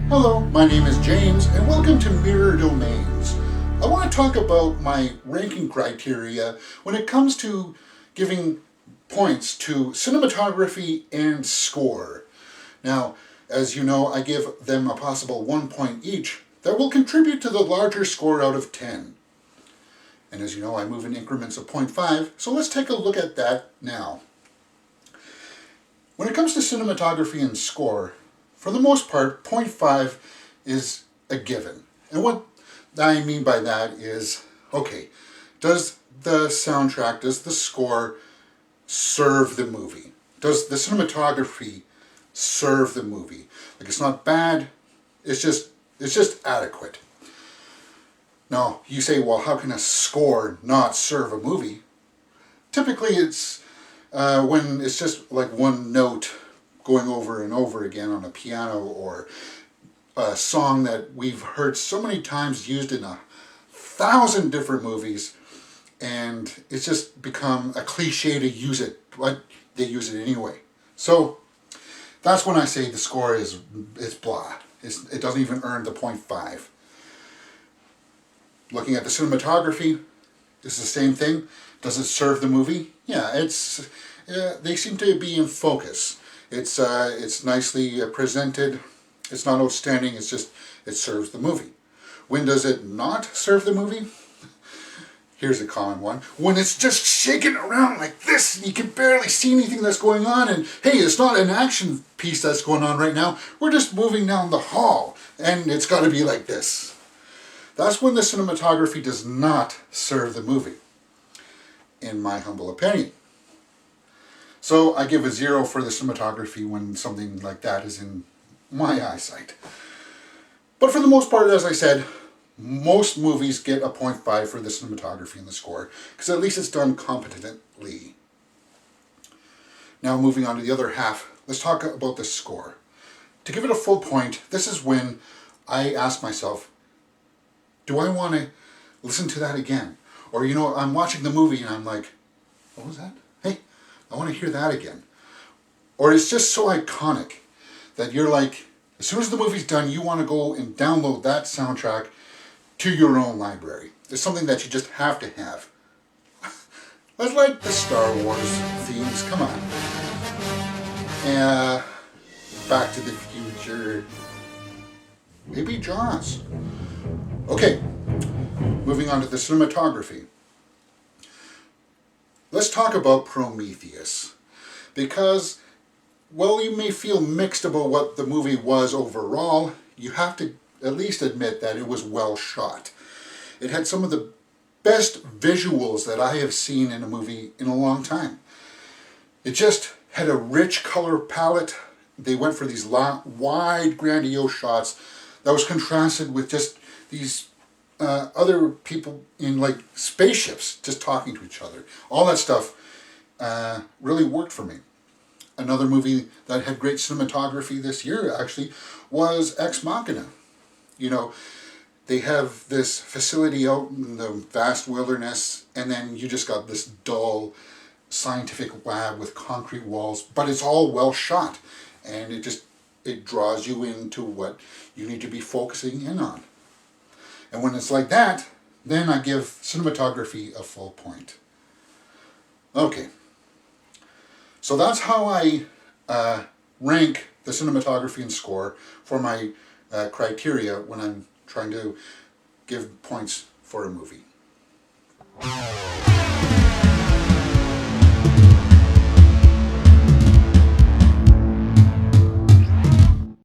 Hello, my name is James, and welcome to Mirror Domains. I want to talk about my ranking criteria when it comes to giving points to cinematography and score. Now, as you know, I give them a possible 1 point each that will contribute to the larger score out of 10. And as you know, I move in increments of 0.5, so let's take a look at that now. When it comes to cinematography and score, for the most part, 0.5 is a given. And what I mean by that is, okay, does the soundtrack, does the score serve the movie? Does the cinematography serve the movie? Like, it's not bad, it's just adequate. Now, you say, well, how can a score not serve a movie? Typically, it's when it's just like one note going over and over again on a piano, or a song that we've heard so many times used in 1,000 different movies, and it's just become a cliche to use it, but they use it anyway. So that's when I say the score is blah. It doesn't even earn the 0.5. Looking at the cinematography, it's the same thing. Does it serve the movie? Yeah, they seem to be in focus. It's nicely presented. It's not outstanding. It serves the movie. When does it not serve the movie? Here's a common one. When it's just shaking around like this, and you can barely see anything that's going on, and hey, it's not an action piece that's going on right now. We're just moving down the hall, and it's got to be like this. That's when the cinematography does not serve the movie, in my humble opinion. So I give a 0 for the cinematography when something like that is in my eyesight. But for the most part, as I said, most movies get a 0.5 for the cinematography and the score, because at least it's done competently. Now moving on to the other half, let's talk about the score. To give it a full point, this is when I ask myself, do I want to listen to that again? Or, I'm watching the movie and I'm like, what was that? Hey, I want to hear that again. Or it's just so iconic that you're like, as soon as the movie's done, you want to go and download that soundtrack to your own library. It's something that you just have to have. Let's like the Star Wars themes, come on. Back to the Future. Maybe Jaws. Okay, moving on to the cinematography. Let's talk about Prometheus. Because, while you may feel mixed about what the movie was overall, you have to at least admit that it was well shot. It had some of the best visuals that I have seen in a movie in a long time. It just had a rich color palette. They went for these wide, grandiose shots that was contrasted with just these other people in like spaceships just talking to each other. All that stuff really worked for me. Another movie that had great cinematography this year actually was Ex Machina. They have this facility out in the vast wilderness, and then you just got this dull scientific lab with concrete walls, but it's all well shot, and it draws you into what you need to be focusing in on. And when it's like that, then I give cinematography a full point. Okay. So that's how I rank the cinematography and score for my criteria when I'm trying to give points for a movie.